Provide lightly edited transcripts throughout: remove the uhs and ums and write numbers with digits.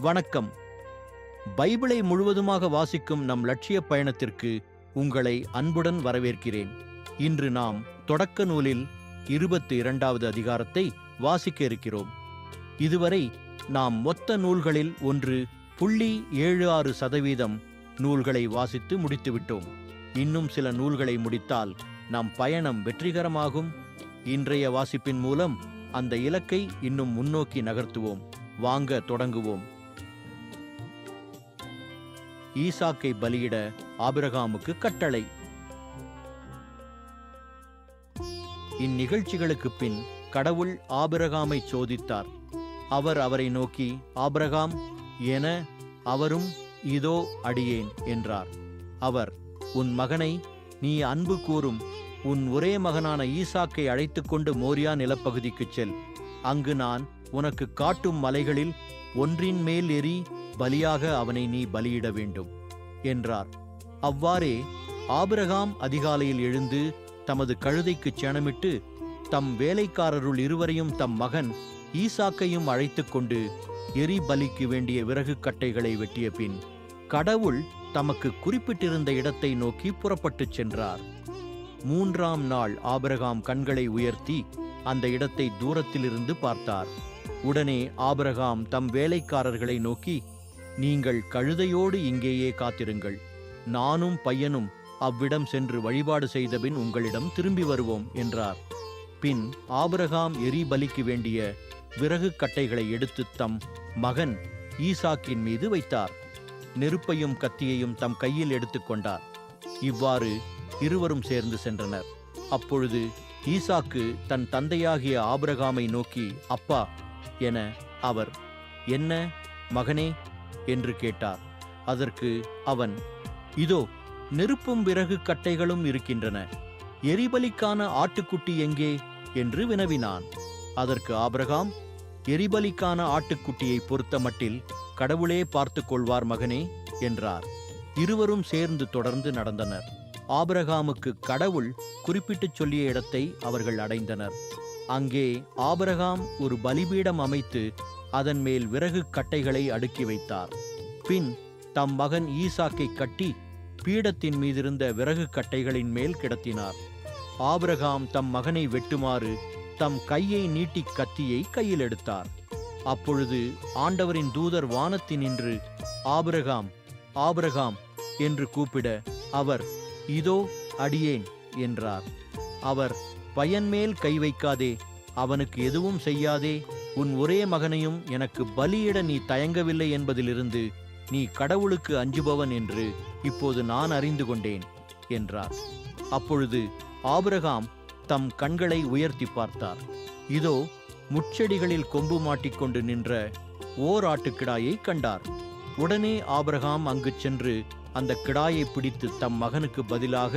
வணக்கம். பைபிளை முழுவதுமாக வாசிக்கும் நம் லட்சிய பயணத்திற்கு உங்களை அன்புடன் வரவேற்கிறேன். இன்று நாம் தொடக்க நூலில் 22வது அதிகாரத்தை வாசிக்க இருக்கிறோம். இதுவரை நாம் மொத்த நூல்களில் 1.76% நூல்களை வாசித்து முடித்துவிட்டோம். இன்னும் சில நூல்களை முடித்தால் நம் பயணம் வெற்றிகரமாகும். இன்றைய வாசிப்பின் மூலம் அந்த இலக்கை இன்னும் முன்னோக்கி நகர்த்துவோம். வாங்க தொடங்குவோம். ஈசாக்கை பலியிட ஆபிரகாமுக்கு கட்டளை. இந்நிகழ்ச்சிகளுக்கு பின் கடவுள் ஆபிரகாமை சோதித்தார். அவர் அவரை நோக்கி, ஆபிரகாம் என, அவரும் இதோ அடியேன் என்றார். அவர், உன் மகனை, நீ அன்பு கூறும் உன் ஒரே மகனான ஈசாக்கை அழைத்துக்கொண்டு மோரியா நிலப்பகுதிக்குச் செல். அங்கு நான் உனக்கு காட்டும் மலைகளில் ஒன்றின் மேல் ஏறி பலியாக அவனை நீ பலியிட வேண்டும் என்றார். அவ்வாறே ஆபிரகாம் அதிகாலையில் எழுந்து தமது கழுதைக்குச் சேணமிட்டு தம் வேலைக்காரருள் இருவரையும் தம் மகன் ஈசாக்கையும் அழைத்துக் கொண்டு எரி பலிக்கு வேண்டிய விறகு கட்டைகளை வெட்டிய பின் கடவுள் தமக்கு குறிப்பிட்டிருந்த இடத்தை நோக்கி புறப்பட்டுச் சென்றார். 3ஆம் நாள் ஆபிரகாம் கண்களை உயர்த்தி அந்த இடத்தை தூரத்திலிருந்து பார்த்தார். உடனே ஆபிரகாம் தம் வேலைக்காரர்களை நோக்கி, நீங்கள் கழுதையோடு இங்கேயே காத்திருங்கள், நானும் பையனும் அவ்விடம் சென்று வழிபாடு செய்தபின் உங்களிடம் திரும்பி வருவோம் என்றார். பின் ஆபிரகாம் எரி பலிக்கு வேண்டிய விறகு கட்டைகளை எடுத்து தம் மகன் ஈசாக்கின் மீது வைத்தார். நெருப்பையும் கத்தியையும் தம் கையில் எடுத்துக்கொண்டார். இவ்வாறு இருவரும் சேர்ந்து சென்றனர். அப்பொழுது ஈசாக்கு தன் தந்தையாகிய ஆபிரகாமை நோக்கி, அப்பா என, அவர், என்ன மகனே என்று கேட்டார். அதற்கு அவன், இதோ நெருப்பும் விறகு கட்டைகளும் இருக்கின்றன, எரிபலிக்கான ஆட்டுக்குட்டி எங்கே என்று வினவினான். அதற்கு ஆபிரகாம், எரிபலிக்கான ஆட்டுக்குட்டியை பொறுத்த மட்டில் கடவுளே பார்த்து கொள்வார் மகனே என்றார். இருவரும் சேர்ந்து தொடர்ந்து நடந்தனர். ஆபிரகாமுக்கு கடவுள் குறிப்பிட்டுச் சொல்லிய இடத்தை அவர்கள் அடைந்தனர். அங்கே ஆபிரகாம் ஒரு பலிபீடம் அமைத்து அதன் மேல் விறகு கட்டைகளை அடுக்கி வைத்தார். பின் தம் மகன் ஈசாக்கை கட்டி பீடத்தின் மீதிருந்த விறகு கட்டைகளின் மேல் கிடத்தினார். ஆபிரகாம் தம் மகனை வெட்டுமாறு தம் கையை நீட்டி கத்தியை கையில் எடுத்தார். அப்பொழுது ஆண்டவரின் தூதர் வானத்தினின்று ஆபிரகாம், ஆபிரகாம் என்று கூப்பிட அவர், இதோ அடியேன் என்றார். அவர், பையன்மேல் கை வைக்காதே, அவனுக்கு எதுவும் செய்யாதே, உன் ஒரே மகனையும் எனக்கு பலியிட நீ தயங்கவில்லை என்பதிலிருந்து நீ கடவுளுக்கு அஞ்சுபவன் என்று இப்போது நான் அறிந்து கொண்டேன் என்றார். அப்பொழுது ஆபிரகாம் தம் கண்களை உயர்த்தி பார்த்தார். இதோ முட்செடிகளில் கொம்பு மாட்டிக்கொண்டு நின்ற ஓர் ஆட்டுக்கிடாயை கண்டார். உடனே ஆபிரகாம் அங்கு சென்று அந்த கிடாயை பிடித்து தம் மகனுக்கு பதிலாக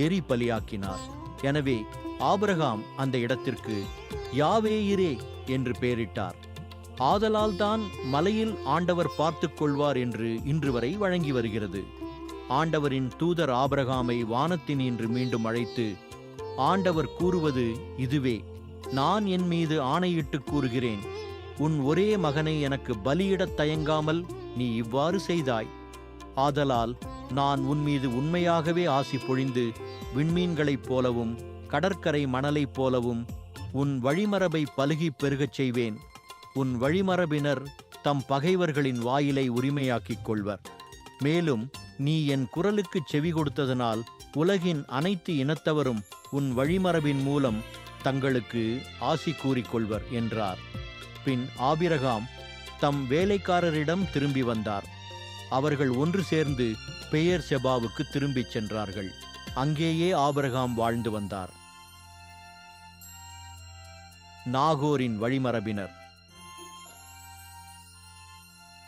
எரி பலியாக்கினார். எனவே ஆபிரகாம் அந்த இடத்திற்கு யாவேயிரே என்று பெயரிட்டார். ஆதலால் தான் மலையில் ஆண்டவர் பார்த்துக் கொள்வார் என்று இன்று வரை வழங்கி வருகிறது. ஆண்டவரின் தூதர் ஆபிரகாமை வானத்தினின்று மீண்டும் அழைத்து, ஆண்டவர் கூறுவது இதுவே, நான் என் மீது ஆணையிட்டு கூறுகிறேன், உன் ஒரே மகனை எனக்கு பலியிடத் தயங்காமல் நீ இவ்வாறு செய்தாய். ஆதலால் நான் உன் மீது உண்மையாகவே ஆசி பொழிந்து விண்மீன்களைப் போலவும் கடற்கரை மணலைப் போலவும் உன் வழிமரபை பலுகி பெருகச் செய்வேன். உன் வழிமரபினர் தம் பகைவர்களின் வாயிலை உரிமையாக்கிக் கொள்வர். மேலும் நீ என் குரலுக்குச் செவி கொடுத்ததனால் உலகின் அனைத்து இனத்தவரும் உன் வழிமரபின் மூலம் தங்களுக்கு ஆசி கூறிக்கொள்வர் என்றார். பின் ஆபிரகாம் தம் வேலைக்காரரிடம் திரும்பி வந்தார். அவர்கள் ஒன்று சேர்ந்து பெயர் செபாவுக்கு திரும்பிச் சென்றார்கள். அங்கேயே ஆபிரகாம் வாழ்ந்து வந்தார். நாகோரின் வழிமரபினர்.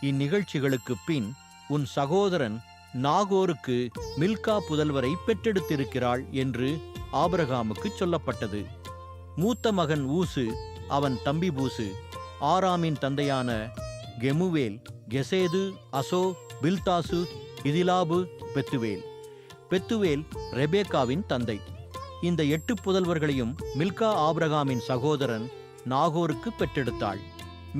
இந்நிகழ்ச்சிகளுக்கு பின் உன் சகோதரன் நாகோருக்கு மில்கா புதல்வரை பெற்றெடுத்திருக்கிறாள் என்று ஆபிரகாமுக்கு சொல்லப்பட்டது. மூத்த மகன் ஊசு அவன் தம்பி பூசு, ஆராமின் தந்தையான கெமுவேல், கெசேது, அசோ, பில்தாசு, இதிலாபு, பெத்துவேல். பெத்துவேல் ரெபேக்காவின் தந்தை. இந்த 8 புதல்வர்களையும் மில்கா ஆபிரகாமின் சகோதரன் நாகோருக்கு பெற்றெடுத்தாள்.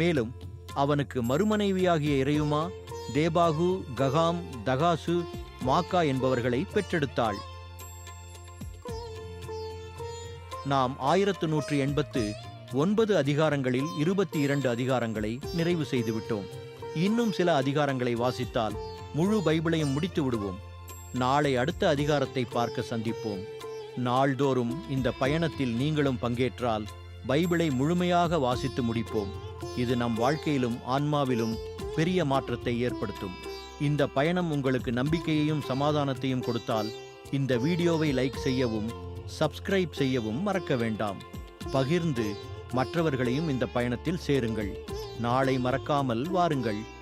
மேலும் அவனுக்கு மறுமனைவியாகிய இறையுமா தேபாகு, ககாம், தகாசு, மாக்கா என்பவர்களை பெற்றெடுத்தாள். நாம் 1189 அதிகாரங்களில் 22 அதிகாரங்களை நிறைவு செய்துவிட்டோம். இன்னும் சில அதிகாரங்களை வாசித்தால் முழு பைபிளையும் முடித்து விடுவோம். நாளை அடுத்த அதிகாரத்தை பார்க்க சந்திப்போம். நாள்தோறும் இந்த பயணத்தில் நீங்களும் பங்கேற்றால் பைபிளை முழுமையாக வாசித்து முடிப்போம். இது நம் வாழ்க்கையிலும் ஆன்மாவிலும் பெரிய மாற்றத்தை ஏற்படுத்தும். இந்த பயணம் உங்களுக்கு நம்பிக்கையையும் சமாதானத்தையும் கொடுத்தால் இந்த வீடியோவை லைக் செய்யவும் சப்ஸ்கிரைப் செய்யவும் மறக்க வேண்டாம். பகிர்ந்து மற்றவர்களையும் இந்த பயணத்தில் சேருங்கள். நாளை மறக்காமல் வாருங்கள்.